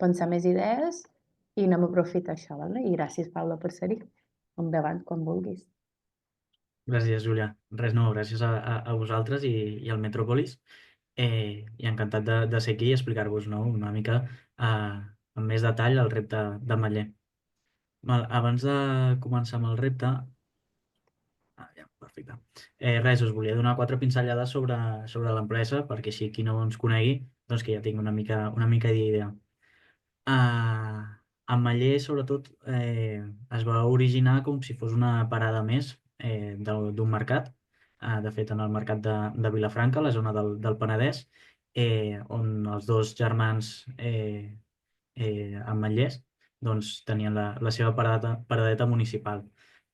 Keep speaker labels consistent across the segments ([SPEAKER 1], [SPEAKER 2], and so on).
[SPEAKER 1] pensar més idees i anem a aprofitar això, vale? I gràcies, Paula, per ser-hi. Endavant, quan vulguis.
[SPEAKER 2] Gràcies, Júlia. Res, no, gràcies a vosaltres i al Metropolis. I encantat de ser aquí i explicar-vos, no, una mica amb més detall el repte d'Ametller. Abans de començar amb el repte, ja, perfecte. Res, us volia donar 4 pinzellades sobre l'empresa, perquè així qui no ens conegui, doncs que ja tinc una mica d'idea. Ametller, sobretot, es va originar com si fos una parada més d'un mercat. De fet, en el mercat de Vilafranca, la zona del Penedès, on els dos germans ametllers doncs, tenien la seva paradeta municipal.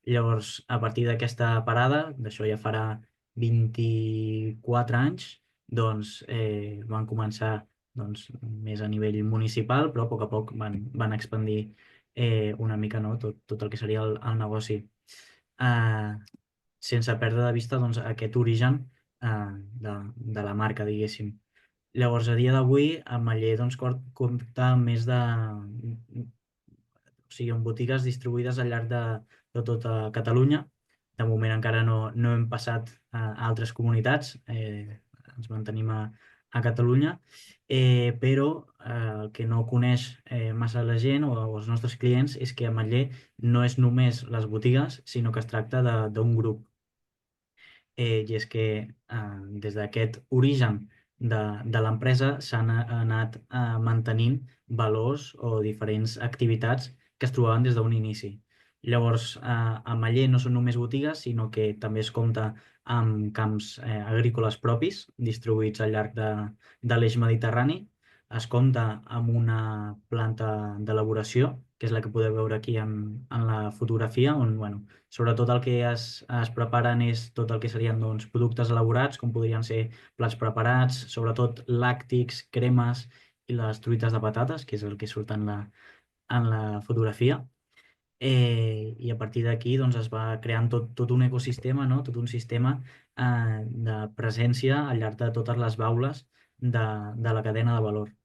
[SPEAKER 2] Llavors, a partir d'aquesta parada, d'això ja farà 24 anys, doncs van començar doncs, més a nivell municipal, però a poc van expandir una mica, no? Tot el que seria el negoci. Eh, Sense perdre de vista doncs, aquest origen de la marca, diguéssim. Llavors, a dia d'avui, Ametller doncs, compta amb més de... O sigui, amb botigues distribuïdes al llarg de tota Catalunya. De moment encara no hem passat a altres comunitats, ens mantenim a Catalunya, però el que no coneix massa la gent o els nostres clients és que Ametller no és només les botigues, sinó que es tracta d'un grup. I és que des d'aquest origen de l'empresa s'han anat mantenint valors o diferents activitats que es trobaven des d'un inici. Llavors, a Maller no són només botigues, sinó que també es compta amb camps agrícoles propis, distribuïts al llarg de l'eix mediterrani. Es compta amb una planta d'elaboració, que és la que podeu veure aquí en la fotografia, on, bueno, sobretot el que es preparen és tot el que serien doncs, productes elaborats, com podrien ser plats preparats, sobretot làctics, cremes i les truites de patates, que és el que surt en la fotografia. I a partir d'aquí doncs, es va creant tot un ecosistema, no? Tot un sistema de presència al llarg de totes les baules de la cadena de valor.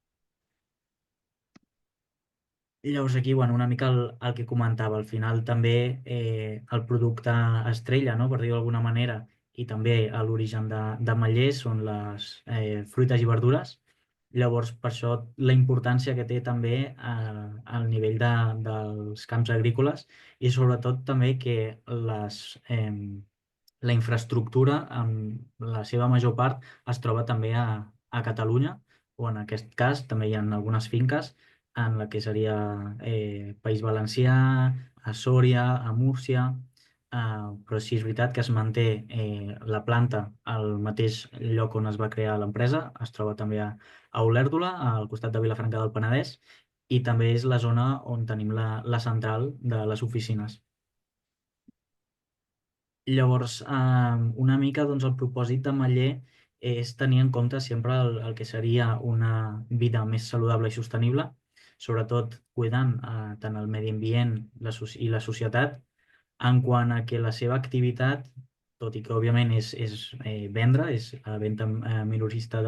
[SPEAKER 2] Llavors aquí, bueno, una mica el que comentava, al final també el producte estrella, no? Per dir-ho d'alguna manera, i també l'origen de Mallers són les fruites i verdures. Llavors, per això la importància que té també al nivell dels camps agrícoles i sobretot també que la infraestructura, en la seva major part, es troba també a Catalunya, o en aquest cas també hi ha algunes finques en la que seria País Valencià, a Sòria, a Múrcia, però sí és veritat que es manté la planta al mateix lloc on es va crear l'empresa, es troba també a Olèrdola, al costat de Vilafranca del Penedès, i també és la zona on tenim la central de les oficines. Llavors, una mica doncs, el propòsit de Maller és tenir en compte sempre el que seria una vida més saludable i sostenible, sobretot cuidant tant el medi ambient i la societat, en quant a que la seva activitat, tot i que òbviament és vendre, és la venda minorista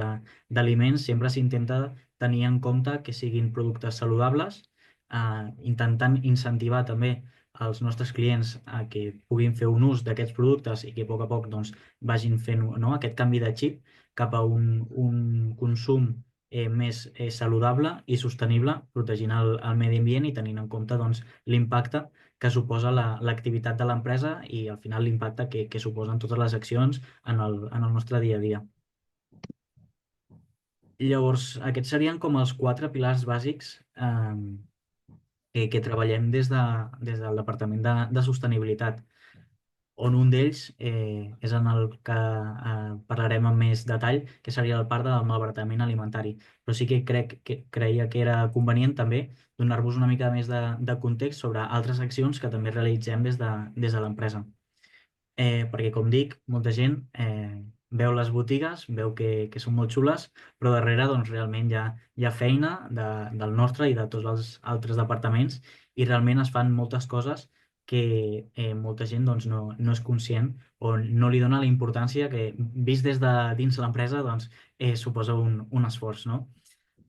[SPEAKER 2] d'aliments, sempre s'intenta tenir en compte que siguin productes saludables, intentant incentivar també als nostres clients a que puguin fer un ús d'aquests productes i que a poc doncs, vagin fent, no, aquest canvi de xip cap a un consum més saludable i sostenible, protegint el medi ambient i tenint en compte doncs, l'impacte que suposa l'activitat de l'empresa i al final l'impacte que suposen totes les accions en el nostre dia a dia. Llavors, aquests serien com els 4 pilars bàsics que treballem des del Departament de Sostenibilitat, on un d'ells és en el que parlarem amb més detall, que seria la part del malbaratament alimentari. Però sí que creia que era convenient també donar-vos una mica més de context sobre altres accions que també realitzem des de l'empresa. Perquè, com dic, molta gent veu les botigues, veu que són molt xules, però darrere doncs, realment hi ha feina del nostre i de tots els altres departaments i realment es fan moltes coses que molta gent doncs, no és conscient o no li dona la importància que, vist des de dins l'empresa, doncs, suposa un esforç, no?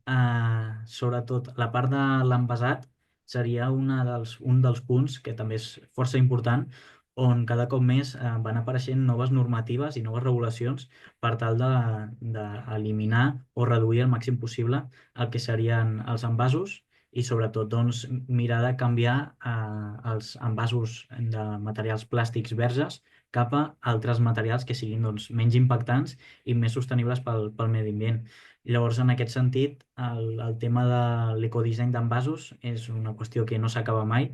[SPEAKER 2] sobretot la part de l'envasat seria un dels punts que també és força important, on cada cop més van apareixent noves normatives i noves regulacions per tal d'eliminar o reduir al màxim possible el que serien els envasos i sobretot doncs, mirar de canviar els envasos de materials plàstics verges cap a altres materials que siguin doncs, menys impactants i més sostenibles pel medi ambient. Llavors, en aquest sentit, el tema de l'ecodisseny d'envasos és una qüestió que no s'acaba mai.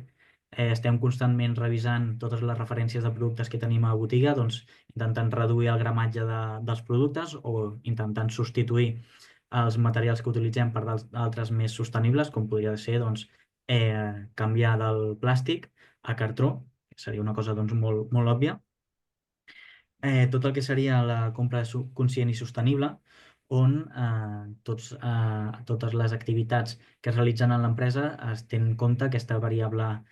[SPEAKER 2] Estem constantment revisant totes les referències de productes que tenim a la botiga, doncs, intentant reduir el gramatge dels productes o intentant substituir els materials que utilitzem per d'altres més sostenibles, com podria ser doncs, canviar del plàstic a cartró, que seria una cosa doncs, molt, molt òbvia. Tot el que seria la compra conscient i sostenible, on totes les activitats que es realitzen en l'empresa es tenen en compte aquesta variable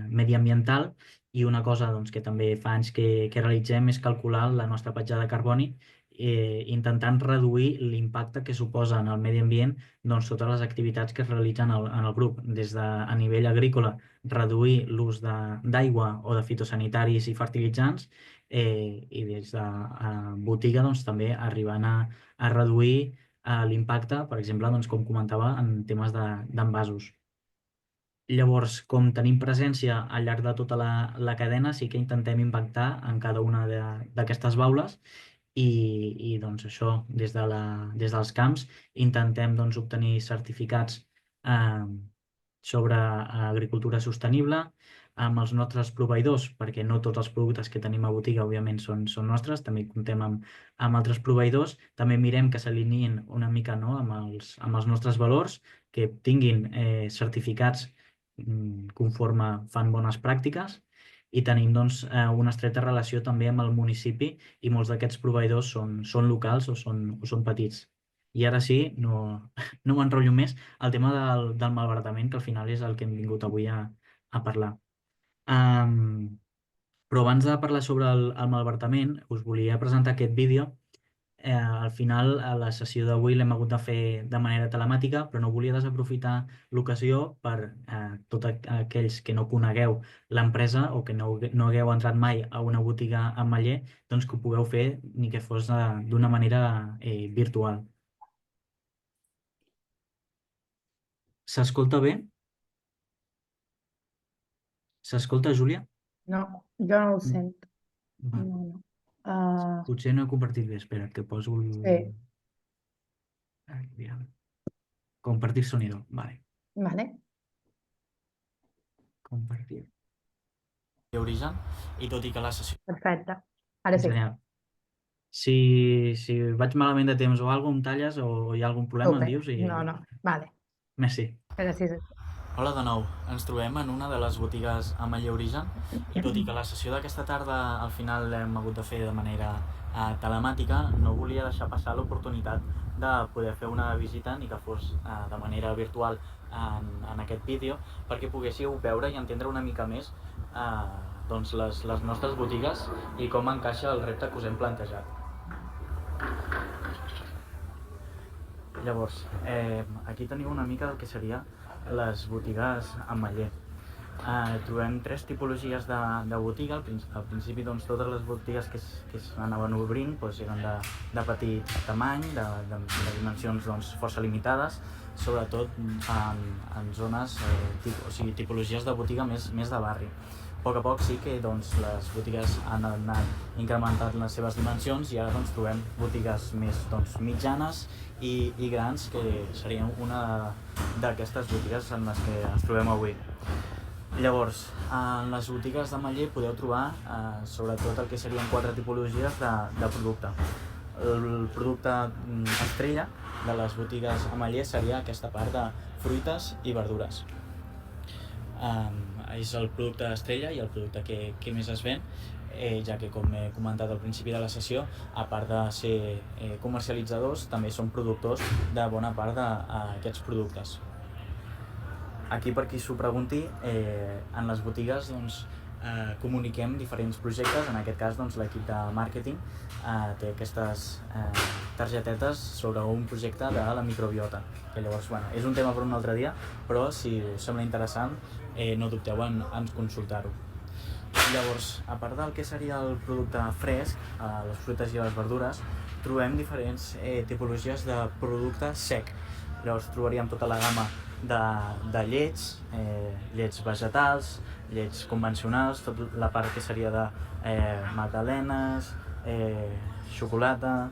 [SPEAKER 2] mediambiental i una cosa doncs, que també fa anys que realitzem és calcular la nostra petjada de carboni intentant reduir l'impacte que suposa en el medi ambient doncs, totes les activitats que es realitzen en el grup, des de a nivell agrícola reduir l'ús d'aigua o de fitosanitaris i fertilitzants i des de botiga doncs, també arribant a reduir l'impacte, per exemple, doncs, com comentava, en temes d'envasos. Llavors, com tenim presència al llarg de tota la cadena, sí que intentem impactar en cada una d'aquestes baules i doncs això, des dels camps, intentem doncs, obtenir certificats sobre agricultura sostenible amb els nostres proveïdors, perquè no tots els productes que tenim a botiga, òbviament, són nostres, també comptem amb altres proveïdors, també mirem que s'alineïn una mica no, amb els nostres valors, que tinguin certificats conforme fan bones pràctiques i tenim doncs, una estreta relació també amb el municipi i molts d'aquests proveïdors són locals o són petits. I ara sí, no m'enrotllo més, el tema del malbaratament, que al final és el que hem vingut avui a parlar. Però abans de parlar sobre el malbaratament, us volia presentar aquest vídeo. Al final, a la sessió d'avui l'hem hagut de fer de manera telemàtica, però no volia desaprofitar l'ocasió per tots aquells que no conegueu l'empresa o que no hagueu entrat mai a una botiga Ametller, doncs que ho pugueu fer ni que fos d'una manera virtual. S'escolta bé? S'escolta, Júlia?
[SPEAKER 1] No, jo no ho sento.
[SPEAKER 2] Va.
[SPEAKER 1] No.
[SPEAKER 2] Potser no he compartit bé. Espera, que poso el...
[SPEAKER 1] Sí.
[SPEAKER 2] Compartir sonido. Vale.
[SPEAKER 1] Vale.
[SPEAKER 2] Compartir. Origen, i tot i que la sessió...
[SPEAKER 1] Perfecte. Ara sí.
[SPEAKER 2] Genial. Si vaig malament de temps o alguna cosa, em talles o hi ha algun problema, em dius i...
[SPEAKER 1] No. Vale.
[SPEAKER 2] Merci.
[SPEAKER 1] Gràcies.
[SPEAKER 2] Hola de nou. Ens trobem en una de les botigues Ametller Origen i tot i que la sessió d'aquesta tarda al final l'hem hagut de fer de manera telemàtica, no volia deixar passar l'oportunitat de poder fer una visita ni que fos de manera virtual en aquest vídeo perquè poguéssiu veure i entendre una mica més doncs les nostres botigues i com encaixa el repte que us hem plantejat. Llavors, aquí teniu una mica del que seria les botigues Ametller. Trobem tres tipologies de botiga. Al principi doncs, totes les botigues que s'anaven obrint doncs, eren de petit tamany, de dimensions doncs, força limitades, sobretot en zones, o sigui, tipologies de botiga més de barri. A poc sí que doncs, les botigues han anat incrementant les seves dimensions i ara doncs, trobem botigues més mitjanes i grans, que serien una d'aquestes botigues en les que ens trobem avui. Llavors, en les botigues d'Ametller podeu trobar sobretot el que serien 4 tipologies de producte. El producte estrella de les botigues Ametller seria aquesta part de fruites i verdures. És el producte estrella i el producte que més es ven, ja que, com he comentat al principi de la sessió, a part de ser comercialitzadors, també són productors de bona part d'aquests productes. Aquí, per qui s'ho pregunti, en les botigues doncs, comuniquem diferents projectes. En aquest cas, doncs, l'equip de màrqueting té aquestes targetetes sobre un projecte de la microbiota, que llavors, bueno, és un tema per un altre dia, però si us sembla interessant, no dubteu en consultar-ho. Llavors, a part del que seria el producte fresc, les fruites i les verdures, trobem diferents tipologies de producte sec. Llavors trobaríem tota la gamma de llets, llets vegetals, llets convencionals, tota la part que seria de magdalenes, xocolata,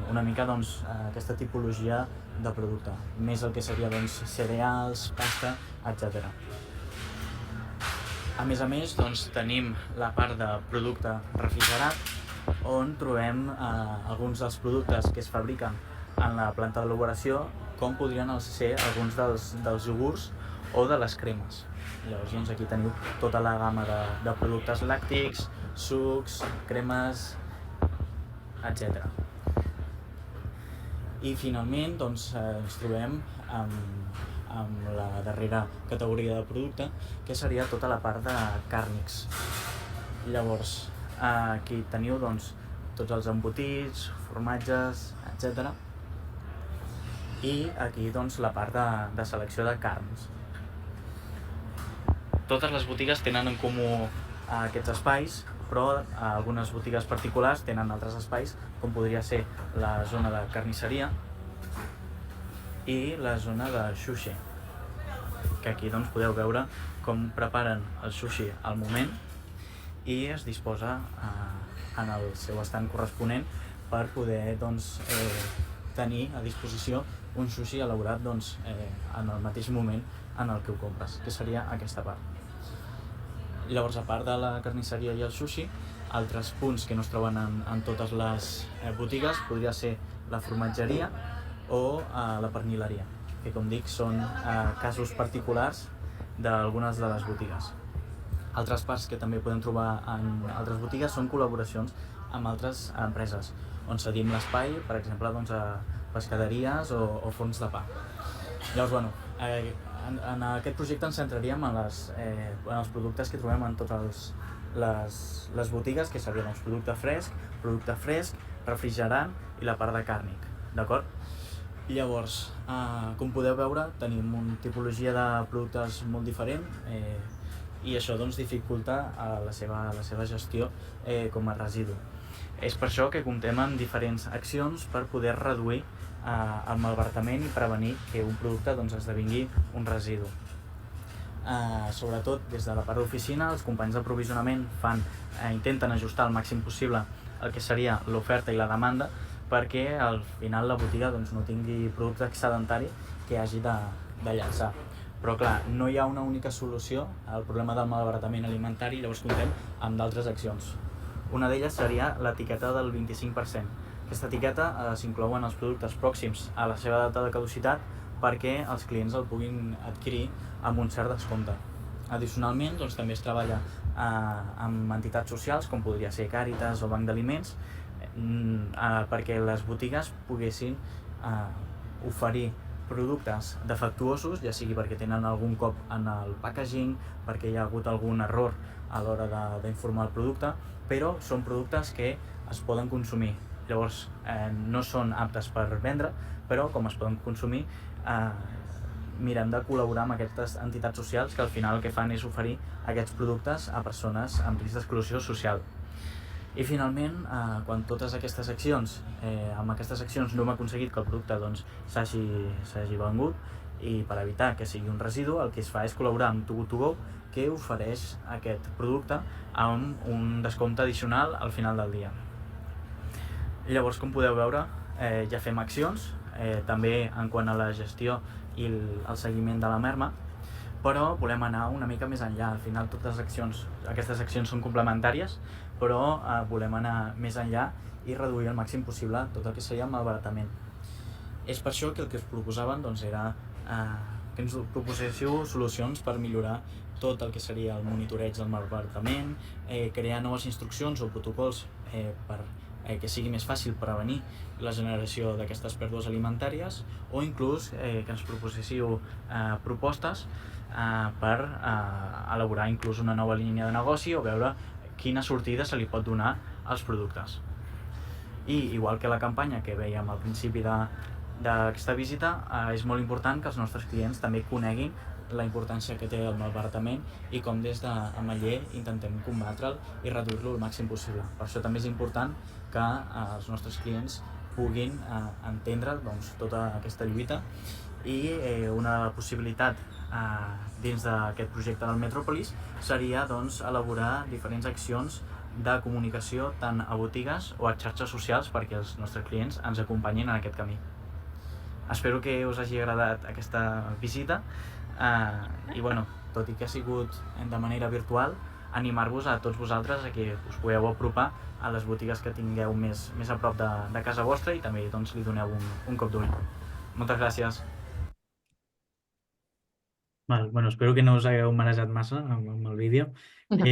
[SPEAKER 2] una mica doncs, aquesta tipologia de producte, més el que seria doncs, cereals, pasta, etc. A més, doncs, tenim la part de producte refrigerat, on trobem alguns dels productes que es fabriquen en la planta d'elaboració, com podrien ser alguns dels iogurts o de les cremes. Llavors, doncs, aquí teniu tota la gamma de productes làctics, sucs, cremes, etc. I finalment doncs, ens trobem amb la darrera categoria de producte, que seria tota la part de càrnics. Llavors, aquí teniu doncs, tots els embotits, formatges, etc. I aquí doncs, la part de selecció de carns. Totes les botigues tenen en comú aquests espais, però algunes botigues particulars tenen altres espais, com podria ser la zona de carnisseria i la zona de sushi, que aquí doncs, podeu veure com preparen el sushi al moment i es disposa en el seu estant corresponent per poder doncs, tenir a disposició un sushi elaborat doncs, en el mateix moment en el que ho compres, que seria aquesta part. Llavors, a part de la carnisseria i el sushi, altres punts que no es troben en totes les botigues podria ser la formatgeria o la pernil·leria, que com dic són casos particulars d'algunes de les botigues. Altres parts que també podem trobar en altres botigues són col·laboracions amb altres empreses, on cedim l'espai, per exemple, doncs, a pescaderies o forns de pa. Llavors, bueno, en aquest projecte ens centraríem en els productes que trobem en totes les botigues, que serien doncs, producte fresc, refrigerant i la part de càrnic, d'acord? Llavors, com podeu veure, tenim una tipologia de productes molt diferent i això doncs, dificulta la seva gestió com a residu. És per això que comptem amb diferents accions per poder reduir el malbaratament i prevenir que un producte doncs, esdevingui un residu. Sobretot des de la part d'oficina, els companys d'aprovisionament intenten ajustar al màxim possible el que seria l'oferta i la demanda perquè al final la botiga doncs, no tingui producte excedentari que hagi de llançar. Però clar, no hi ha una única solució al problema del malbaratament alimentari, llavors comptem amb d'altres accions. Una d'elles seria l'etiqueta del 25%. Aquesta etiqueta s'inclou en els productes pròxims a la seva data de caducitat perquè els clients el puguin adquirir amb un cert descompte. Addicionalment, doncs, també es treballa amb entitats socials, com podria ser Càritas o Banc d'Aliments, perquè les botigues poguessin oferir productes defectuosos, ja sigui perquè tenen algun cop en el packaging, perquè hi ha hagut algun error a l'hora d'informar el producte, però són productes que es poden consumir. Llavors, no són aptes per vendre, però com es poden consumir, mirem de col·laborar amb aquestes entitats socials que al final el que fan és oferir aquests productes a persones amb risc d'exclusió social. I finalment, quan totes aquestes accions, amb aquestes accions no hem aconseguit que el producte doncs, s'hagi vengut, i per evitar que sigui un residu, el que es fa és col·laborar amb Too Good To Go, que ofereix aquest producte amb un descompte addicional al final del dia. Llavors, com podeu veure, ja fem accions, també en quant a la gestió i el seguiment de la merma, però volem anar una mica més enllà. Al final aquestes accions són complementàries, però volem anar més enllà i reduir al màxim possible tot el que seria el malbaratament. És per això que el que us proposàvem doncs, era que ens proposéssiu solucions per millorar tot el que seria el monitoreig del malbaratament, crear noves instruccions o protocols per que sigui més fàcil prevenir la generació d'aquestes pèrdues alimentàries o inclús que ens proposéssiu propostes per elaborar inclús una nova línia de negoci o veure quina sortida se li pot donar als productes. I igual que la campanya que vèiem al principi d'aquesta visita, és molt important que els nostres clients també coneguin la importància que té el malbaratament i com des d'Ametller intentem combatre'l i reduir-lo el màxim possible. Per això també és important que els nostres clients puguin entendre tota aquesta lluita i una possibilitat dins d'aquest projecte del Metropolis seria elaborar diferents accions de comunicació tant a botigues o a xarxes socials perquè els nostres clients ens acompanyin en aquest camí. Espero que us hagi agradat aquesta visita i tot i que ha sigut de manera virtual, animar-vos a tots vosaltres a que us pugueu apropar a les botigues que tingueu més a prop de casa vostra i també li doneu un cop d'ull. Moltes gràcies. Espero que no us hagueu marejat massa amb el vídeo,
[SPEAKER 1] No.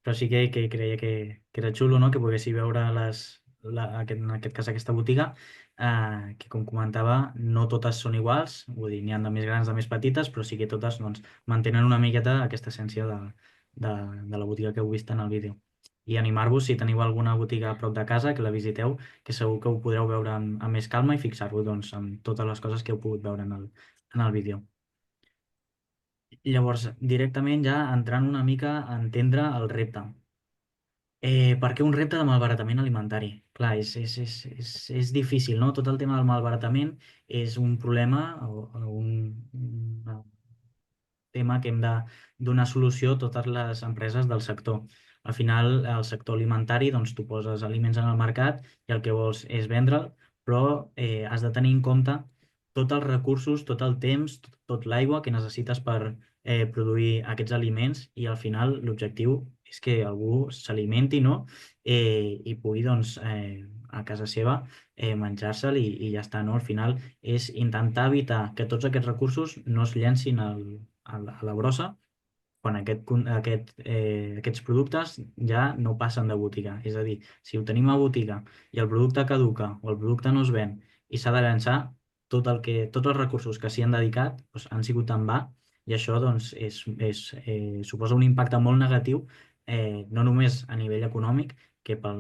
[SPEAKER 2] però sí que creia que era xulo, no?, que poguéssiu veure en aquest cas aquesta botiga, que com comentava no totes són iguals, vull dir, n'hi ha de més grans, de més petites, però sí que totes mantenen una miqueta aquesta essència de la botiga que heu vist en el vídeo. I animar-vos, si teniu alguna botiga a prop de casa, que la visiteu, que segur que ho podreu veure amb més calma i fixar-vos en totes les coses que heu pogut veure en el vídeo. Llavors, directament ja entrant una mica a entendre el repte. Per què un repte de malbaratament alimentari? Clar, és difícil, no? Tot el tema del malbaratament és un problema o un tema que hem de donar solució a totes les empreses del sector. Al final, el sector alimentari, tu poses aliments en el mercat i el que vols és vendre'l, però has de tenir en compte tots els recursos, tot el temps, tot l'aigua que necessites per produir aquests aliments i al final l'objectiu és que algú s'alimenti, no? I pugui a casa seva menjar-se'l i ja està, no? Al final és intentar evitar que tots aquests recursos no es llencin a la brossa quan aquests productes ja no passen de botiga. És a dir, si ho tenim a botiga i el producte caduca o el producte no es ven i s'ha de llançar, tots els recursos que s'hi han dedicat han sigut en va i això suposa un impacte molt negatiu, no només a nivell econòmic, que per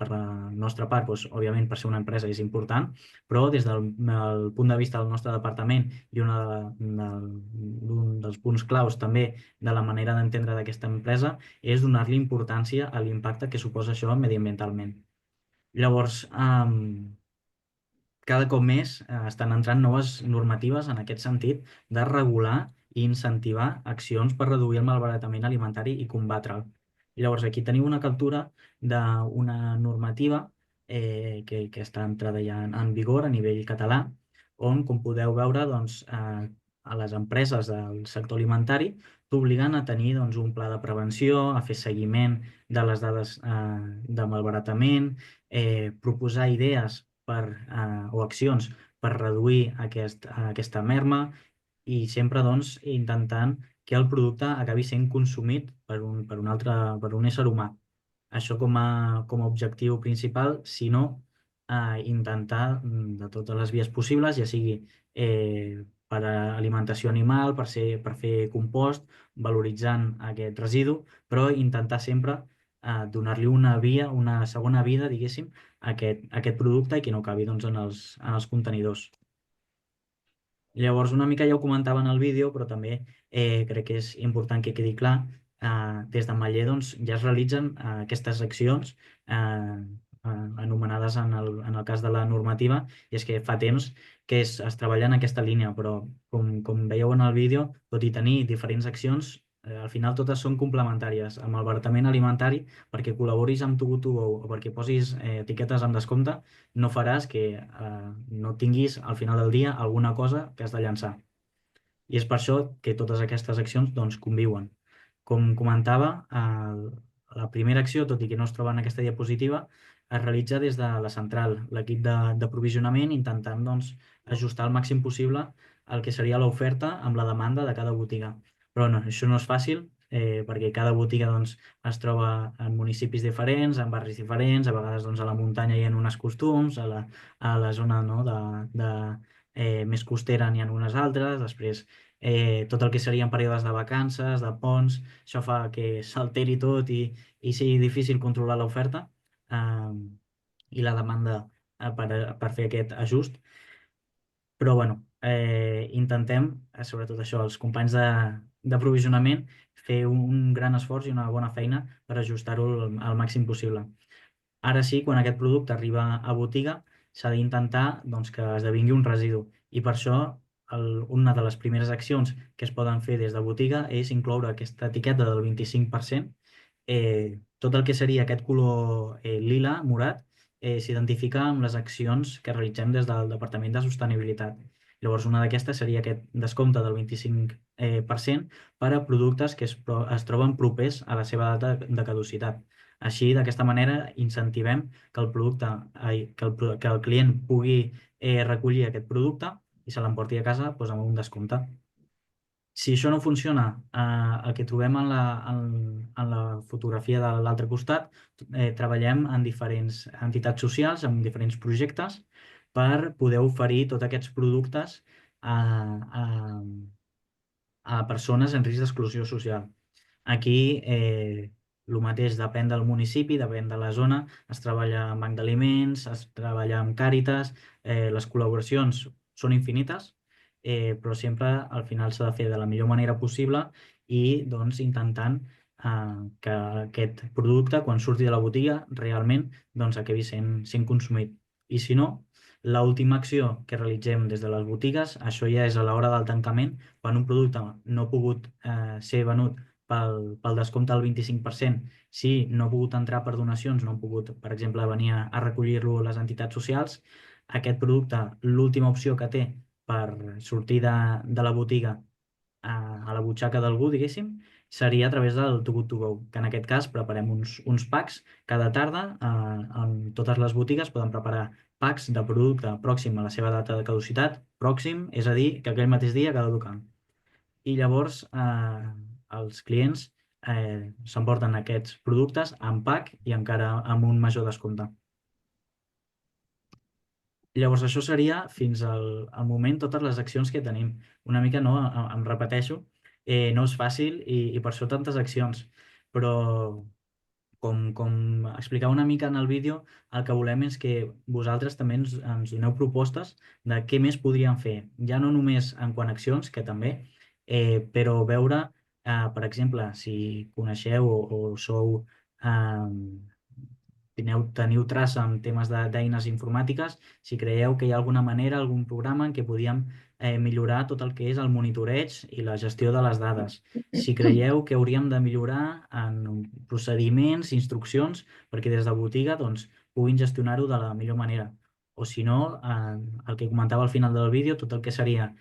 [SPEAKER 2] la nostra part, òbviament per ser una empresa és important, però des del punt de vista del nostre departament i un dels punts claus també de la manera d'entendre d'aquesta empresa és donar-li importància a l'impacte que suposa això mediambientalment. Llavors, cada cop més estan entrant noves normatives en aquest sentit de regular i incentivar accions per reduir el malbaratament alimentari i combatre'l. Llavors, aquí teniu una captura d'una normativa que està entrada ja en vigor a nivell català, on, com podeu veure, a les empreses del sector alimentari t'obliguen a tenir un pla de prevenció, a fer seguiment de les dades de malbaratament, proposar idees o accions per reduir aquesta merma i sempre intentant que el producte acabi sent consumit per un ésser humà. Això com a objectiu principal, sinó intentar de totes les vies possibles, ja sigui per a alimentació animal, per fer compost, valoritzant aquest residu, però intentar sempre donar-li una segona vida, diguéssim, a aquest producte i que no acabi en els contenidors. Llavors, una mica ja ho comentava en el vídeo, però també crec que és important que quedi clar, des d'Ametller ja es realitzen aquestes accions anomenades en el cas de la normativa, i és que fa temps que es treballa en aquesta línia, però com veieu en el vídeo, tot i tenir diferents accions, al final totes són complementàries. Amb el malbaratament alimentari, perquè col·laboris amb Too Good To Go o perquè posis etiquetes amb descompte, no faràs que no tinguis al final del dia alguna cosa que has de llançar. I és per això que totes aquestes accions conviuen. Com comentava, la primera acció, tot i que no es troba en aquesta diapositiva, es realitza des de la central, l'equip d'aprovisionament, intentant ajustar al màxim possible el que seria l'oferta amb la demanda de cada botiga. Però no, això no és fàcil, perquè cada botiga es troba en municipis diferents, en barris diferents, a vegades a la muntanya hi ha uns costums, a la zona més costera n'hi ha unes altres, després tot el que serien períodes de vacances, de ponts, això fa que s'alteri tot i sigui difícil controlar l'oferta i la demanda per fer aquest ajust. Però bueno, intentem, sobretot això, els companys d'aprovisionament, fer un gran esforç i una bona feina per ajustar-ho al màxim possible. Ara sí, quan aquest producte arriba a botiga, s'ha d'intentar doncs, que esdevingui un residu. I per això una de les primeres accions que es poden fer des de botiga és incloure aquesta etiqueta del 25%. Tot el que seria aquest color lila, morat, s'identifica amb les accions que realitzem des del Departament de Sostenibilitat. Llavors, una d'aquestes seria aquest descompte del 25% per a productes que es troben propers a la seva data de caducitat. Així, d'aquesta manera, incentivem que que el client pugui recollir aquest producte i se l'emporti a casa doncs, amb un descompte. Si això no funciona, el que trobem en la fotografia de l'altre costat, treballem en diferents entitats socials, en diferents projectes, per poder oferir tots aquests productes a persones en risc d'exclusió social. Aquí el mateix depèn del municipi, depèn de la zona, es treballa amb banc d'aliments, es treballa amb Càritas, les col·laboracions són infinites, però sempre al final s'ha de fer de la millor manera possible i doncs intentant que aquest producte, quan surti de la botiga, realment doncs, acabi sent consumit. I si no, l'última acció que realitzem des de les botigues, això ja és a l'hora del tancament, quan un producte no ha pogut ser venut pel descompte del 25%, si no ha pogut entrar per donacions, no han pogut, per exemple, venir a recollir-lo les entitats socials, aquest producte, l'última opció que té per sortir de la botiga a la butxaca d'algú, diguéssim, seria a través del Too Good To Go, que en aquest cas preparem uns packs cada tarda. En totes les botigues poden preparar packs de producte pròxim a la seva data de caducitat, pròxim, és a dir, que aquell mateix dia caduca. I llavors els clients s'emporten aquests productes en pack i encara amb un major descompte. Llavors això seria fins al moment totes les accions que tenim. Una mica, no, em repeteixo, no és fàcil i per això tantes accions, però com explicava una mica en el vídeo, el que volem és que vosaltres també ens doneu propostes de què més podríem fer. Ja no només en quant a accions, que també, però veure, per exemple, si coneixeu o sou teniu traça en temes d'eines informàtiques, si creieu que hi ha alguna manera, algun programa en què podíem millorar tot el que és el monitoreig i la gestió de les dades. Si creieu que hauríem de millorar en procediments, instruccions, perquè des de botiga doncs, puguin gestionar-ho de la millor manera. O si no, el que comentava al final del vídeo, tot el que seria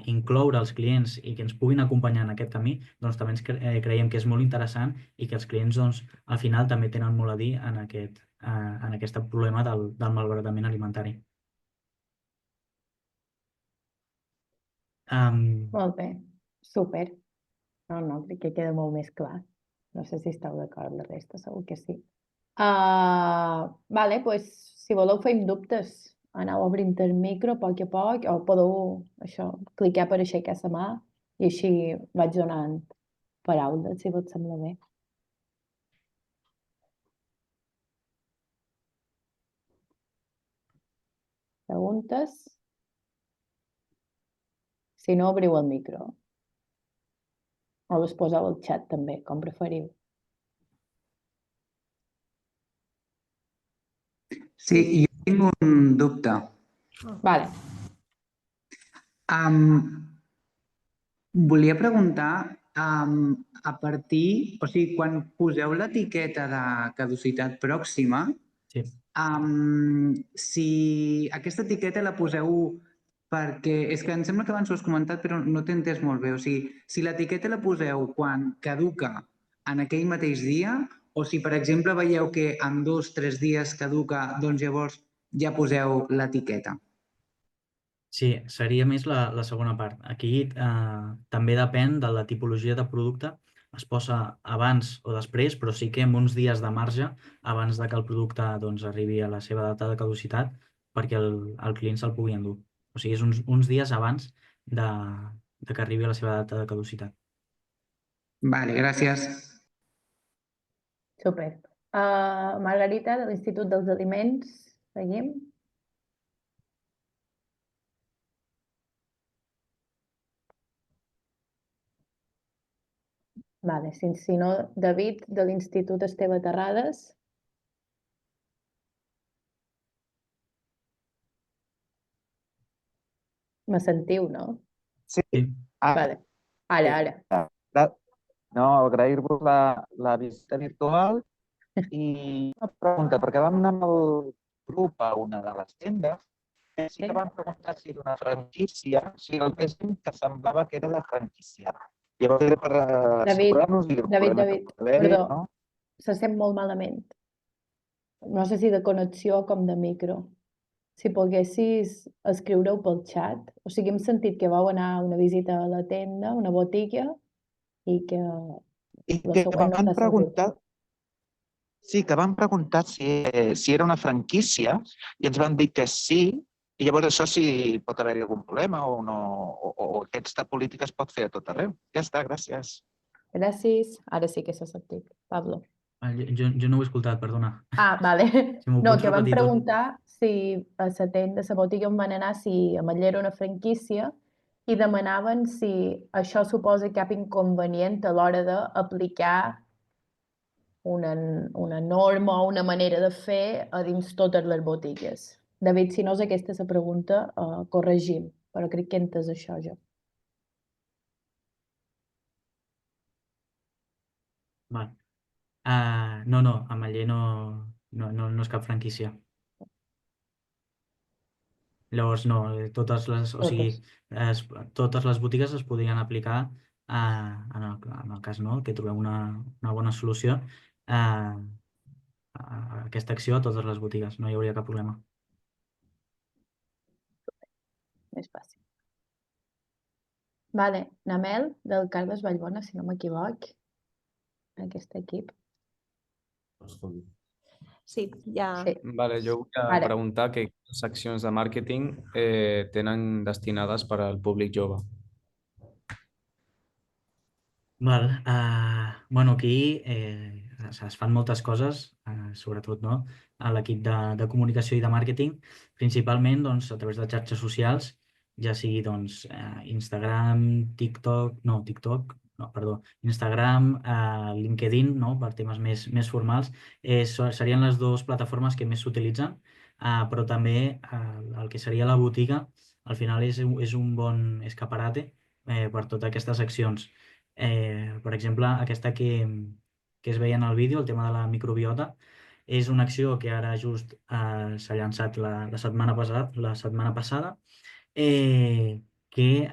[SPEAKER 2] incloure els clients i que ens puguin acompanyar en aquest camí, doncs també creiem que és molt interessant i que els clients doncs, al final també tenen molt a dir en aquest problema del malbaratament alimentari.
[SPEAKER 1] Molt bé, súper. No, crec que queda molt més clar. No sé si esteu d'acord, la resta segur que sí. Vale, pues, si voleu fem dubtes, aneu obrint el micro a poc, o podeu això, clicar per aixecar la mà i així vaig donant paraules, si vos sembla bé. Preguntes? Si no, obriu el micro. O les poseu al xat també, com preferiu.
[SPEAKER 3] Sí, jo tinc un dubte.
[SPEAKER 1] Vale.
[SPEAKER 3] Volia preguntar, a partir, o sigui, quan poseu l'etiqueta de caducitat pròxima,
[SPEAKER 2] Sí.
[SPEAKER 3] Si aquesta etiqueta la poseu perquè, és que em sembla que abans ho has comentat però no t'he entès molt bé, o sigui, si l'etiqueta la poseu quan caduca en aquell mateix dia o si, per exemple, veieu que en 2 o 3 dies caduca, doncs llavors ja poseu l'etiqueta.
[SPEAKER 2] Sí, seria més la segona part. Aquí també depèn de la tipologia de producte. Es posa abans o després, però sí que amb uns dies de marge abans de que el producte doncs, arribi a la seva data de caducitat perquè el client se'l pugui endur. O sigui, és uns dies abans que arribi a la seva data de caducitat.
[SPEAKER 3] Vale, gràcies.
[SPEAKER 1] Super. Margarita, de l'Institut dels Aliments, seguim. Vale, si no, David, de l'Institut Esteve Terrades. Me sentiu, no?
[SPEAKER 4] Sí.
[SPEAKER 2] Sí.
[SPEAKER 1] Vale. Ara.
[SPEAKER 4] No, agrair-vos la visita virtual i una pregunta, perquè vam anar amb el grup a una de les tendes i sí que vam preguntar si era una franquícia, si el que semblava que era la franquícia. Llavors era per assegurar-nos i
[SPEAKER 1] David, perdó, se sent molt malament. No sé si de connexió com de micro. Si poguessis escriure-ho pel xat. O sigui, hem sentit que vau anar a una visita a la tenda, una botiga, i que la següent no t'ha sentit.
[SPEAKER 4] Sí, que van preguntar si era una franquícia i ens van dir que sí, i llavors això si pot haver-hi algun problema o no, o aquesta política es pot fer a tot arreu. Ja està, gràcies.
[SPEAKER 1] Gràcies. Ara sí que s'ha sentit. Pablo.
[SPEAKER 2] Jo no ho he escoltat, perdona.
[SPEAKER 1] Vale.
[SPEAKER 2] Si m'ho
[SPEAKER 1] No,
[SPEAKER 2] pots
[SPEAKER 1] que vam
[SPEAKER 2] repetir tot.
[SPEAKER 1] preguntar si a la tenda, a la botiga on van anar, si Ametller era una franquícia i demanaven si això suposa cap inconvenient a l'hora d'aplicar una norma o una manera de fer a dins totes les botigues. David, si no és aquesta la pregunta, corregim, però crec que he entès això jo.
[SPEAKER 2] Val. No, Ametller no és cap franquícia. Llavors, no, totes les botigues es podrien aplicar, en el cas que trobem una bona solució, a aquesta acció a totes les botigues, no hi hauria cap problema.
[SPEAKER 1] Més fàcil. Vale, Namel, del Carles Vallbona, si no m'equivoc, aquest equip.
[SPEAKER 5] Sí, ja.
[SPEAKER 6] Vale, jo vull preguntar que quines accions de màrqueting tenen destinades per al públic jove.
[SPEAKER 2] Val. Bueno, aquí es fan moltes coses, sobretot a l'equip de comunicació i de màrqueting, principalment doncs, a través de xarxes socials, ja sigui Instagram, Instagram, LinkedIn, per temes més formals, serien les dues plataformes que més s'utilitzen, però també el que seria la botiga, al final és un bon escaparate per totes aquestes accions. Per exemple, aquesta que es veia en el vídeo, el tema de la microbiota, és una acció que ara just s'ha llançat la setmana passada, que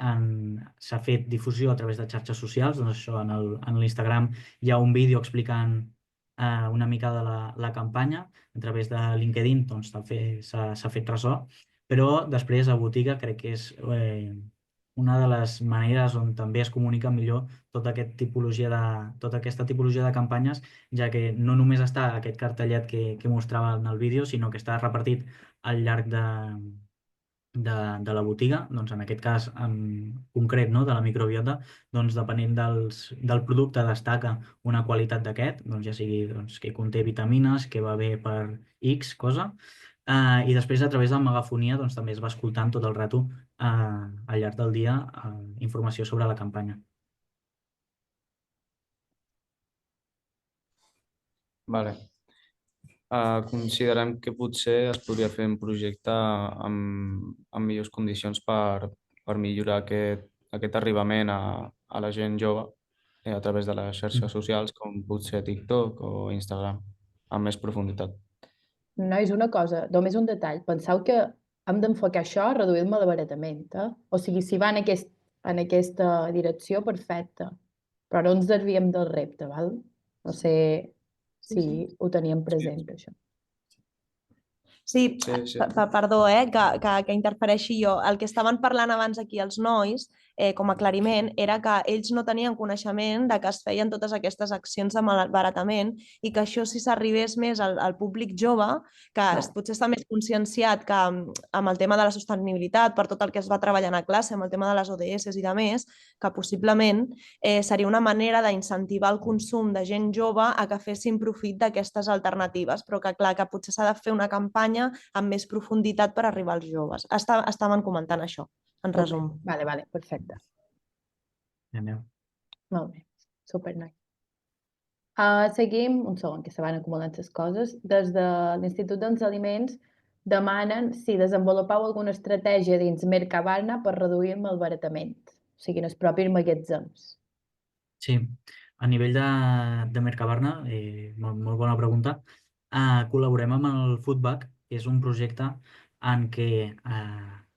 [SPEAKER 2] s'ha fet difusió a través de xarxes socials. Doncs això, en l'Instagram hi ha un vídeo explicant una mica de la campanya. A través de LinkedIn doncs, s'ha fet ressò, però després a botiga crec que és una de les maneres on també es comunica millor tota aquesta tipologia de campanyes, ja que no només està aquest cartellet que mostrava en el vídeo, sinó que està repartit al llarg de la botiga. Doncs en aquest cas en concret de la microbiota, doncs depenent del producte destaca una qualitat d'aquest, doncs ja sigui que conté vitamines, que va bé per X cosa, i després a través de la megafonia doncs, també es va escoltant tot el rato al llarg del dia informació sobre la campanya.
[SPEAKER 6] Vale. Considerem que potser es podria fer un projecte amb millors condicions per millorar aquest arribament a la gent jove a través de les xarxes socials, com pot ser TikTok o Instagram, amb més profunditat.
[SPEAKER 1] Nois, una cosa, només un detall. Penseu que hem d'enfocar això a reduir el malbaratament. O sigui, si va en aquesta direcció, perfecte. Però no ens desviem del repte, val? No sé si ho teníem present, això.
[SPEAKER 5] Sí, perdó, que interfereixi jo. El que estaven parlant abans aquí els nois com a aclariment, era que ells no tenien coneixement de que es feien totes aquestes accions de malbaratament i que això, si s'arribés més al públic jove, que potser està més conscienciat que amb el tema de la sostenibilitat, per tot el que es va treballant a classe, amb el tema de les ODS i de més, que possiblement seria una manera d'incentivar el consum de gent jove a que fessin profit d'aquestes alternatives, però que clar, que potser s'ha de fer una campanya amb més profunditat per arribar als joves. Estaven comentant això, en resum.
[SPEAKER 1] Vale, perfecte. Molt bé, supernoi. Seguim, un segon, que se van acumulant les coses. Des de l'Institut dels Aliments demanen si desenvolupeu alguna estratègia dins Mercabarna per reduir el malbaratament, o sigui, en els propis magatzems.
[SPEAKER 2] Sí, a nivell de Mercabarna, molt bona pregunta. Col·laborem amb el Foodback, que és un projecte en què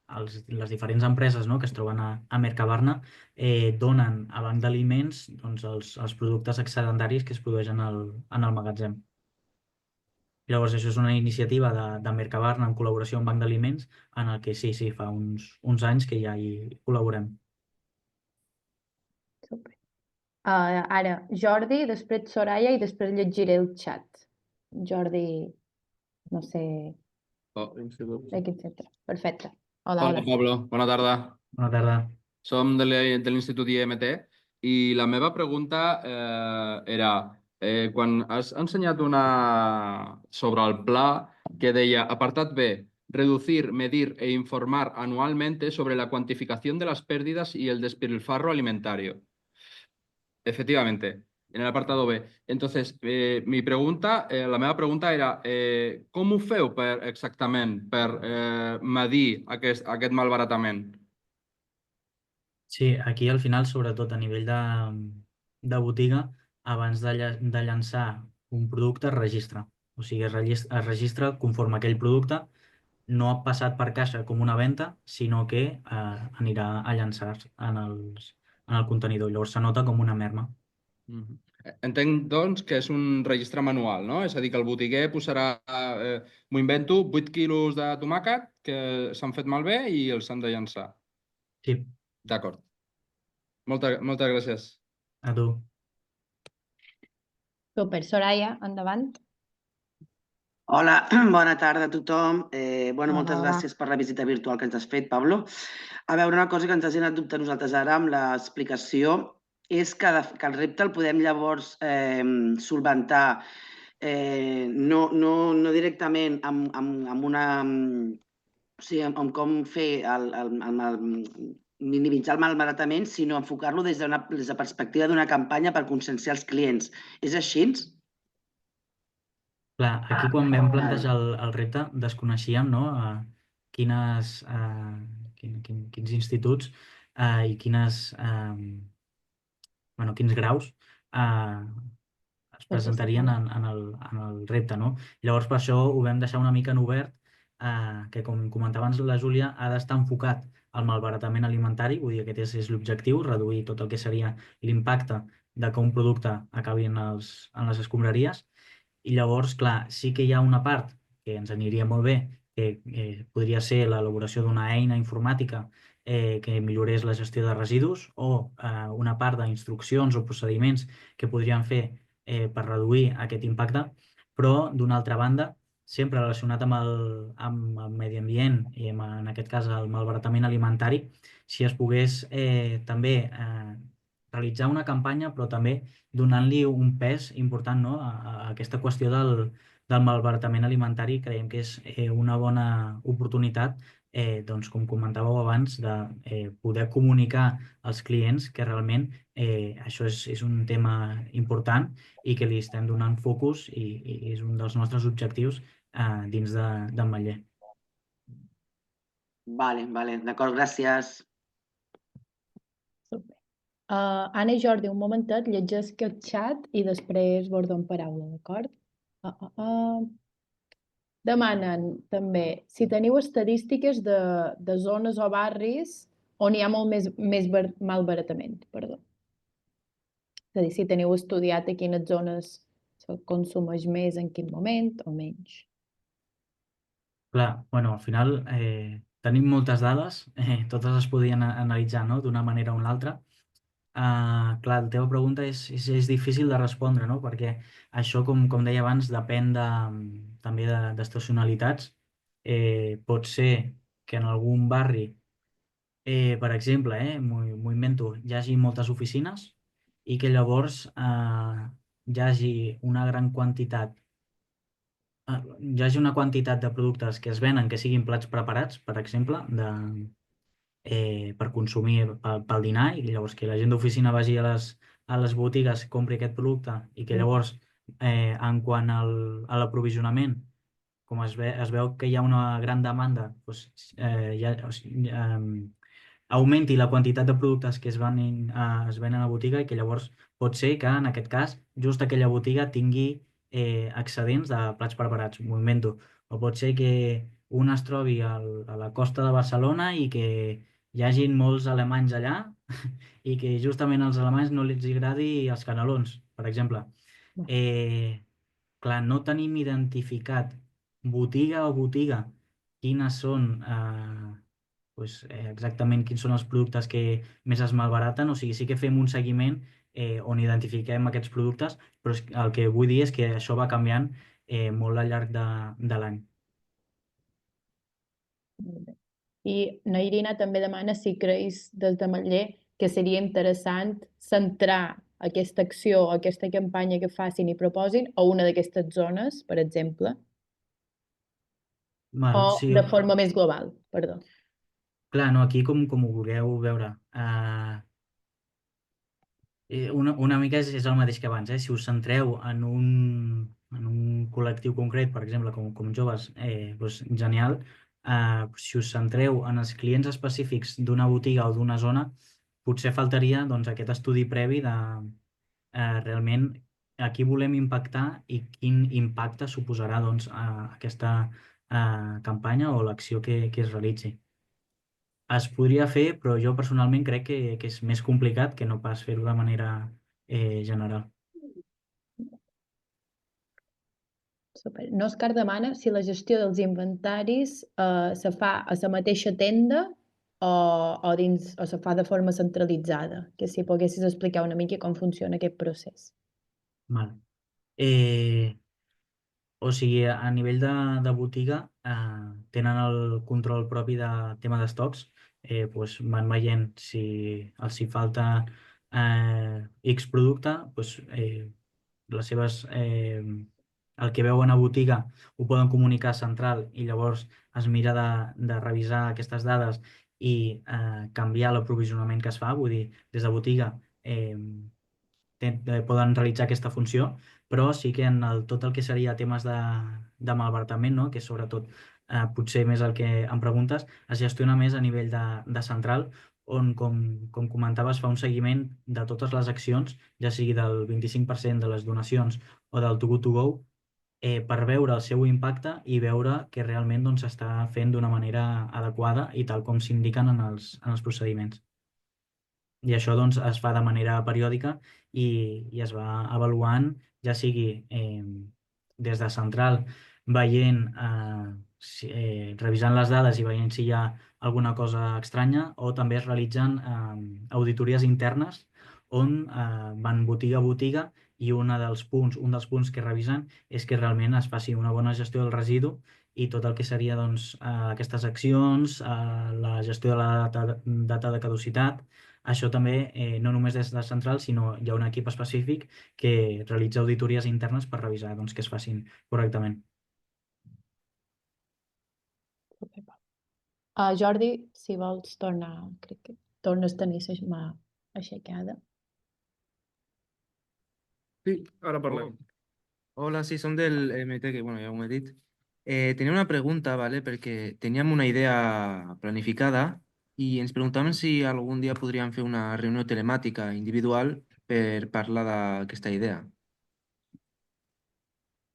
[SPEAKER 2] les diferents empreses, no, que es troben a Mercabarna donen a Banc d'Aliments els productes excedentaris que es produeixen en el magatzem. Llavors, això és una iniciativa de Mercabarna en col·laboració amb Banc d'Aliments, en el que sí, fa uns anys que ja hi col·laborem.
[SPEAKER 1] Super. Ara, Jordi, després Soraya i després llegiré el xat. Jordi, no sé... Perfecte. Hola.
[SPEAKER 7] Hola, Pablo. Bona tarda.
[SPEAKER 2] Bona tarda.
[SPEAKER 7] Som de l'Institut IMT i la meva pregunta era, quan has ensenyat sobre el pla que deia, apartat B, reducir, medir e informar anualmente sobre la cuantificación de las pérdidas y el despilfarro alimentario. Efectivamente, en el apartado B. Entonces, la meva pregunta era, com ho feu exactament per medir aquest malbaratament?
[SPEAKER 2] Sí, aquí al final, sobretot a nivell de botiga, abans de llançar un producte es registra. O sigui, es registra conforme aquell producte no ha passat per caixa com una venda, sinó que anirà a llançar en el contenidor. Llavors s'anota com una merma.
[SPEAKER 7] Entenc, doncs, que és un registre manual, no? És a dir, que el botiguer posarà, m'ho invento, 8 quilos de tomàquet que s'han fet malbé i els han de llançar.
[SPEAKER 2] Sí.
[SPEAKER 7] D'acord. Moltes gràcies.
[SPEAKER 2] A tu.
[SPEAKER 1] Super. Soraya, endavant.
[SPEAKER 8] Hola, bona tarda a tothom. Moltes
[SPEAKER 1] Hola.
[SPEAKER 8] gràcies per la visita virtual que ens has fet, Pablo. A veure, una cosa que ens ha generat dubte a nosaltres ara amb l'explicació és que el repte el podem llavors solventar no directament amb una... O sigui, amb com fer minimitzar el malbaratament, sinó enfocar-lo des de la perspectiva d'una campanya per conscienciar els clients. És així?
[SPEAKER 2] Clar, aquí quan vam plantejar el repte desconeixíem, no, quins instituts i quins graus es presentarien en el repte, no? Llavors, per això ho vam deixar una mica en obert, que, com comentava abans la Júlia, ha d'estar enfocat al malbaratament alimentari, vull dir, aquest és l'objectiu, reduir tot el que seria l'impacte de que un producte acabi en les escombraries. I llavors, clar, sí que hi ha una part que ens aniria molt bé, que podria ser l'elaboració d'una eina informàtica que millorés la gestió de residus o una part d'instruccions o procediments que podrien fer per reduir aquest impacte, però, d'una altra banda, sempre relacionat amb el medi ambient i en aquest cas el malbaratament alimentari, si es pogués també realitzar una campanya, però també donant-li un pes important, no, a aquesta qüestió del malbaratament alimentari. Creiem que és una bona oportunitat, doncs, com comentàveu abans, de poder comunicar als clients que realment això és un tema important i que li estem donant focus i és un dels nostres objectius dins d'Ametller.
[SPEAKER 8] Vale, d'acord, gràcies.
[SPEAKER 1] Super. Anna i Jordi, un momentet, llegeix el xat i després vos dono paraula, d'acord? Demanen també si teniu estadístiques de zones o barris on hi ha molt més malbaratament, perdó. És a dir, si teniu estudiat a quines zones se consumeix més, en quin moment o menys.
[SPEAKER 2] Clar, al final tenim moltes dades, totes es podien analitzar, no?, d'una manera o una altra. Clar, la teva pregunta és difícil de respondre, no?, perquè això, com deia abans, depèn també d'estacionalitats. Pot ser que en algun barri, per exemple, m'ho invento, hi hagi moltes oficines i que llavors hi hagi una gran quantitat hi hagi una quantitat de productes que es venen que siguin plats preparats, per exemple, per consumir pel dinar, i llavors que la gent d'oficina vagi a les botigues, compri aquest producte i que llavors, en quant a l'aprovisionament, com es veu que hi ha una gran demanda, doncs, augmenti la quantitat de productes que es venen a botiga i que llavors pot ser que en aquest cas just aquella botiga tingui excedents de plats preparats, m'ho invento. O pot ser que un es trobi a la costa de Barcelona i que hi hagin molts alemanys allà i que justament als alemanys no els agradi els canelons, per exemple. Clar, no tenim identificat botiga a botiga quines són exactament quins són els productes que més es malbaraten, o sigui, sí que fem un seguiment on identifiquem aquests productes, però el que vull dir és que això va canviant molt al llarg de l'any.
[SPEAKER 1] I na Irina també demana si creus des de Manller que seria interessant centrar aquesta acció, aquesta campanya que facin i proposin a una d'aquestes zones, per exemple, o
[SPEAKER 2] Sí,
[SPEAKER 1] de forma més global, perdó.
[SPEAKER 2] clar, no, aquí com ho vulgueu veure. Una mica és el mateix que abans, si us centreu en un col·lectiu concret, per exemple, com joves, doncs genial. Si us centreu en els clients específics d'una botiga o d'una zona, potser faltaria doncs, aquest estudi previ de realment a qui volem impactar i quin impacte suposarà doncs, aquesta campanya o l'acció que es realitzi. Es podria fer, però jo personalment crec que és més complicat que no pas fer-ho de manera general.
[SPEAKER 1] Super. Òscar demana si la gestió dels inventaris se fa a la mateixa tenda o se fa de forma centralitzada, que si poguessis explicar una mica com funciona aquest procés.
[SPEAKER 2] Val. O sigui, a nivell de botiga tenen el control propi de tema d'estocs, doncs van veient si els hi falta X producte, doncs les seves, el que veuen a botiga ho poden comunicar a central i llavors es mira de revisar aquestes dades i canviar l'aprovisionament que es fa, vull dir, des de botiga poden realitzar aquesta funció, però sí que en tot el que seria temes de malbaratament, no?, que és sobretot potser més el que em preguntes, es gestiona més a nivell de central, on, com comentaves, fa un seguiment de totes les accions, ja sigui del 25% de les donacions o del Too Good To Go, per veure el seu impacte i veure que realment s'està fent d'una manera adequada i tal com s'indiquen en els procediments. I això doncs, es fa de manera periòdica i es va avaluant, ja sigui des de central, veient, revisant les dades i veient si hi ha alguna cosa estranya, o també es realitzen auditories internes on van botiga a botiga i un dels punts que revisen és que realment es faci una bona gestió del residu i tot el que seria doncs, aquestes accions, la gestió de la data de caducitat. Això també no només des de central, sinó hi ha un equip específic que realitza auditories internes per revisar doncs, que es facin correctament.
[SPEAKER 1] Jordi, si vols tornar, crec que tornes a tenir la mà aixecada.
[SPEAKER 9] Sí, ahora parlem. Hola, sí, som del MT, que bueno, ja ho he dit. Tenia una pregunta, ¿vale? Perquè teníem una idea planificada i ens preguntàvem si algun dia podríem fer una reunió telemàtica individual per parlar d'aquesta idea.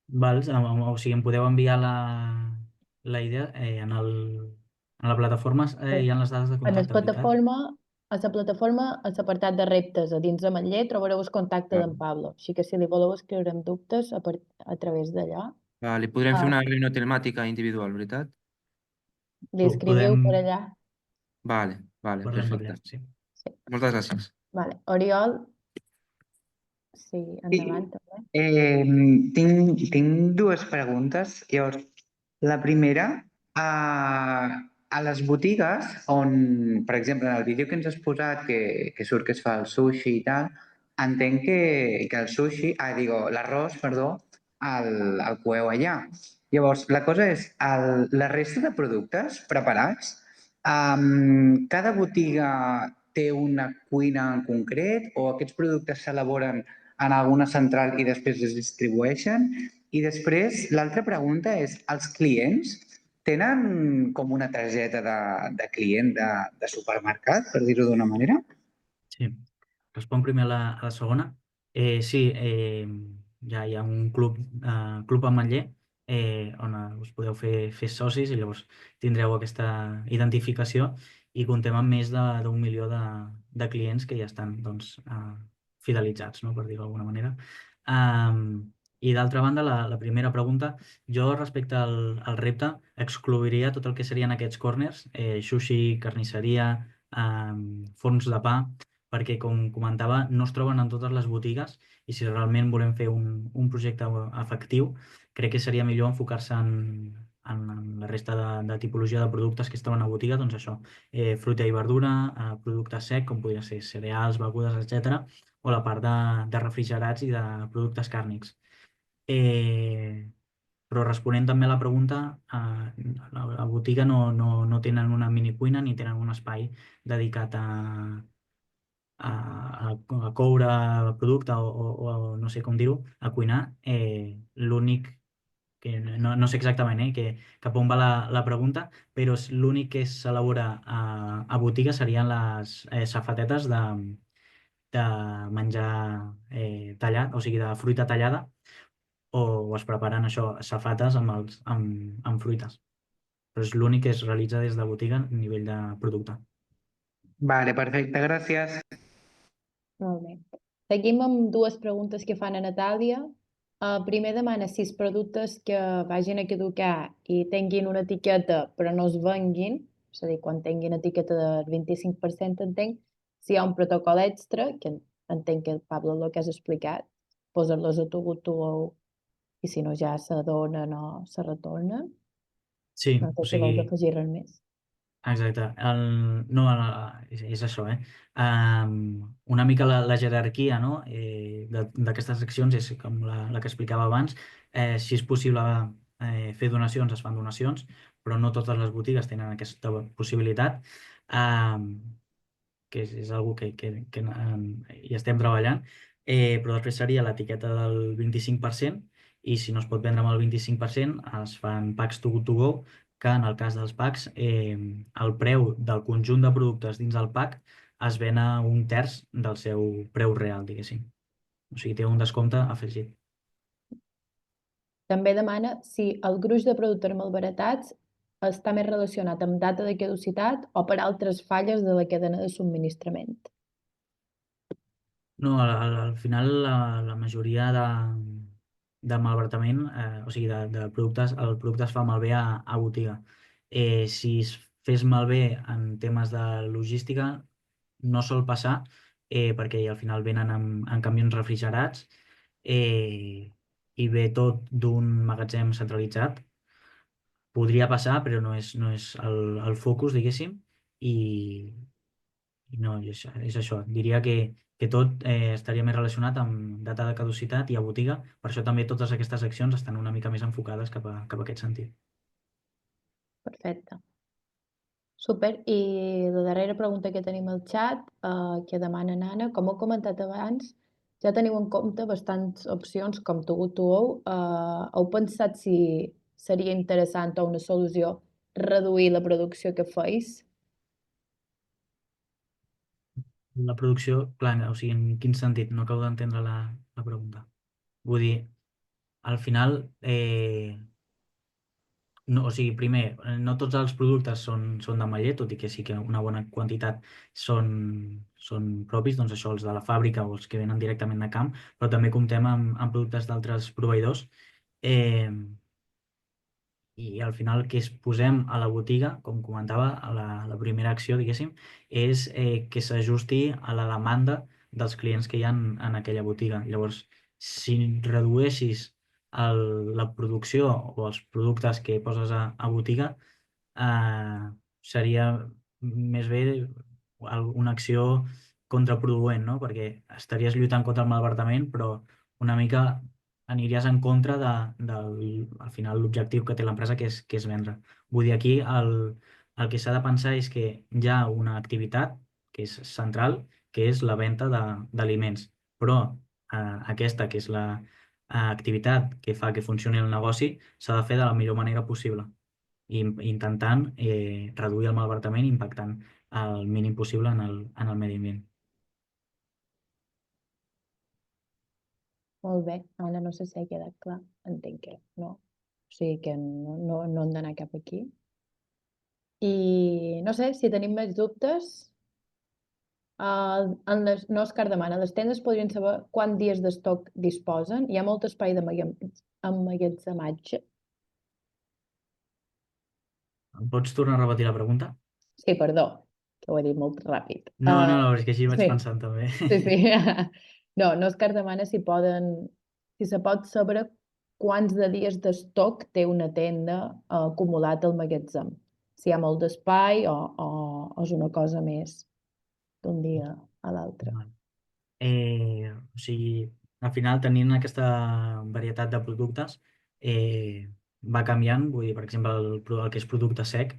[SPEAKER 2] Val, o sigui, em podeu enviar la idea en la plataforma, hi ha les dades de
[SPEAKER 1] En
[SPEAKER 2] contacte, veritat?
[SPEAKER 1] a la plataforma, a l'apartat de reptes, a dins de Manller, trobareu el contacte d'en Pablo. Així que si li voleu escriure amb dubtes a través d'allà.
[SPEAKER 9] Vale, podrem fer una reunió telemàtica individual, veritat?
[SPEAKER 1] Li escriviu per allà.
[SPEAKER 9] Vale,
[SPEAKER 2] Parlem per
[SPEAKER 9] perfecte.
[SPEAKER 2] allà, sí.
[SPEAKER 1] Sí.
[SPEAKER 9] Moltes gràcies.
[SPEAKER 1] Vale. Oriol, sí, endavant també.
[SPEAKER 3] Tinc dues preguntes. Llavors, la primera, a les botigues on, per exemple, en el vídeo que ens has posat, que surt que es fa el sushi i tal, entenc que el sushi, l'arròs, perdó, el coeu allà. Llavors, la cosa és, la resta de productes preparats, cada botiga té una cuina en concret o aquests productes s'elaboren en alguna central i després es distribueixen? I després, l'altra pregunta és, els clients tenen com una targeta de client de supermercat, per dir-ho d'una manera?
[SPEAKER 2] Sí. Responc primer a la segona. Sí, ja hi ha un club ametller on us podeu fer socis i llavors tindreu aquesta identificació i comptem amb més d'1 milió de clients que ja estan doncs, fidelitzats, no? Per dir-ho d'alguna manera. I d'altra banda, la primera pregunta, jo respecte al repte exclouria tot el que serien aquests corners, sushi, carnisseria, forns de pa, perquè, com comentava, no es troben en totes les botigues i si realment volem fer un projecte efectiu, crec que seria millor enfocar-se en la resta de tipologia de productes que es troben a botiga, doncs això, fruita i verdura, producte sec, com podria ser cereals, begudes, etc., o la part de refrigerats i de productes càrnics. Però responent també a la pregunta, a la botiga no tenen una minicuina ni tenen un espai dedicat a coure el producte o no sé com dir-ho, a cuinar. L'únic que no sé exactament cap on va la pregunta, però l'únic que s'elabora a botiga serien les safatetes de menjar tallat, o sigui, de fruita tallada, o es preparen això, safates amb fruites. Però és l'únic que es realitza des de botiga a nivell de producte.
[SPEAKER 3] Vale, perfecte, gràcies.
[SPEAKER 1] Molt bé. Seguim amb dues preguntes que fan a Natàlia. Primer demana si els productes que vagin a caducar i tinguin una etiqueta però no es venguin, és a dir, quan tinguin etiqueta del 25%, entenc, si hi ha un protocol extra, que entenc que Pablo el que has explicat, posar-los a tu i si no ja se donen o se retornen.
[SPEAKER 2] Sí,
[SPEAKER 1] No sé si vols afegir res més.
[SPEAKER 2] Exacte. No, és això, una mica la jerarquia, no? D'aquestes seccions és com la que explicava abans. Si és possible fer donacions, es fan donacions, però no totes les botigues tenen aquesta possibilitat, que és una cosa que hi estem treballant, però després seria l'etiqueta del 25% i si no es pot vendre amb el 25% es fan packs to go, que en el cas dels packs el preu del conjunt de productes dins del pack es ven a 1/3 del seu preu real, diguéssim. O sigui, té un descompte afegit.
[SPEAKER 1] També demana si el gruix de productes malbaratats està més relacionat amb data de caducitat o per altres falles de la cadena de subministrament.
[SPEAKER 2] No, al final la majoria de malbaratament, o sigui, de productes, el producte es fa malbé a botiga. Si es fes malbé en temes de logística, no sol passar, perquè al final venen en camions refrigerats i ve tot d'un magatzem centralitzat. Podria passar, però no és el focus, diguéssim, i no, és això. Diria que tot estaria més relacionat amb data de caducitat i a botiga, per això també totes aquestes accions estan una mica més enfocades cap a aquest sentit.
[SPEAKER 1] Perfecte. Super. I la darrera pregunta que tenim al xat, que demana Nana, com heu comentat abans, ja teniu en compte bastants opcions com Too Good To Go. Heu pensat si seria interessant o una solució reduir la producció que feis?
[SPEAKER 2] La producció, clar, o sigui, en quin sentit? No acabo d'entendre la pregunta. Vull dir, al final, no, o sigui, primer, no tots els productes són d'ametller, tot i que sí que una bona quantitat són propis, doncs això, els de la fàbrica o els que venen directament de camp, però també comptem amb productes d'altres proveïdors. i al final el que posem a la botiga, com comentava, a la primera acció, diguéssim, és que s'ajusti a la demanda dels clients que hi ha en aquella botiga. Llavors, si redueixis la producció o els productes que poses a botiga, seria més bé una acció contraproduent, no? Perquè estaries lluitant contra el malbaratament, però una mica aniries en contra al final, l'objectiu que té l'empresa, que és vendre. Vull dir, aquí el que s'ha de pensar és que hi ha una activitat que és central, que és la venda d'aliments, però aquesta, que és l'activitat que fa que funcioni el negoci, s'ha de fer de la millor manera possible, intentant reduir el malbaratament, impactant el mínim possible en el medi ambient.
[SPEAKER 1] Molt bé, Anna, no sé si ha quedat clar. Entenc que no. O sigui que no hem d'anar cap aquí. I no sé, si tenim més dubtes, no és Cardamana, les tendes podrien saber quants dies d'estoc disposen. Hi ha molt espai d'emmagatzematge.
[SPEAKER 2] Pots tornar a repetir la pregunta?
[SPEAKER 1] Sí, perdó, que ho he dit molt ràpid.
[SPEAKER 2] No, és que així vaig pensant també.
[SPEAKER 1] Sí. No es Cardamana si se pot saber quants de dies d'estoc té una tenda acumulat al magatzem. Si hi ha molt d'espai o és una cosa més d'un dia a l'altre.
[SPEAKER 2] O sigui, al final, tenint aquesta varietat de productes, va canviant. Vull dir, per exemple, el que és producte sec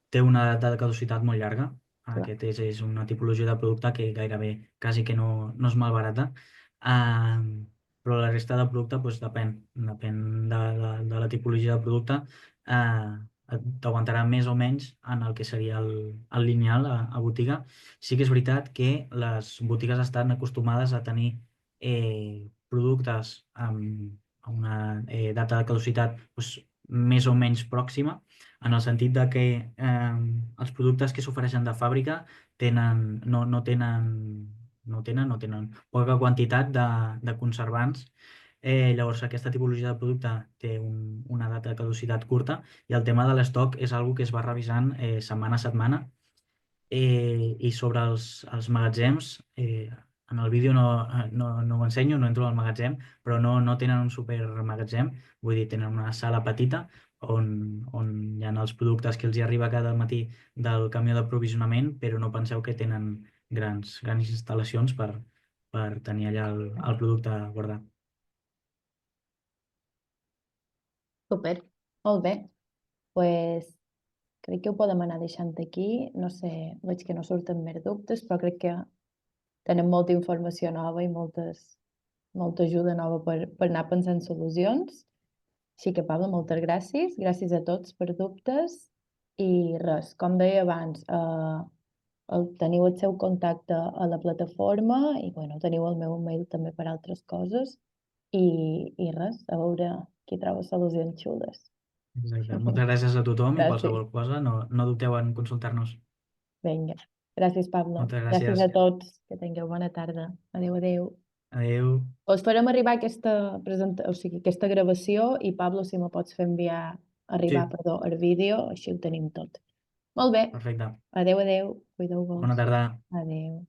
[SPEAKER 2] té una data de caducitat molt llarga. Aquest és una tipologia de producte que gairebé quasi que no es malbarata. Però la resta de producte doncs, depèn de la tipologia de producte. T'aguantarà més o menys en el que seria el lineal a botiga. Sí que és veritat que les botigues estan acostumades a tenir productes amb una data de caducitat doncs, més o menys pròxima, en el sentit de que els productes que s'ofereixen de fàbrica no tenen poca quantitat de conservants. Llavors, aquesta tipologia de producte té una data de caducitat curta i el tema de l'estoc és una que es va revisant setmana a setmana. I sobre els magatzems, en el vídeo no ho ensenyo, no entro al magatzem, però no tenen un supermagatzem, vull dir, tenen una sala petita on hi ha els productes que els hi arriba cada matí del camió d'aprovisionament, però no penseu que tenen grans instal·lacions per tenir allà el producte guardat.
[SPEAKER 1] Super, molt bé. Pues crec que ho podem anar deixant aquí. No sé, veig que no surten més dubtes, però crec que tenim molta informació nova i molta ajuda nova per anar pensant solucions. Així que, Pablo, moltes gràcies. Gràcies a tots per dubtes. I res, com deia abans, teniu el seu contacte a la plataforma i teniu el meu mail també per altres coses. I res, a veure qui troba solucions xules.
[SPEAKER 2] Exacte. Moltes gràcies a tothom i qualsevol cosa, no dubteu en consultar-nos.
[SPEAKER 1] Vinga. Gràcies, Pablo.
[SPEAKER 2] Moltes gràcies.
[SPEAKER 1] Gràcies a tots. Que tingueu bona tarda. Adéu, adéu.
[SPEAKER 2] Adéu.
[SPEAKER 1] Us farem arribar aquesta gravació i, Pablo, si me pots fer el vídeo, així ho tenim tot. Molt bé.
[SPEAKER 2] Perfecte.
[SPEAKER 1] Adéu, adéu. Cuideu-vos.
[SPEAKER 2] Bona tarda.
[SPEAKER 1] Adéu.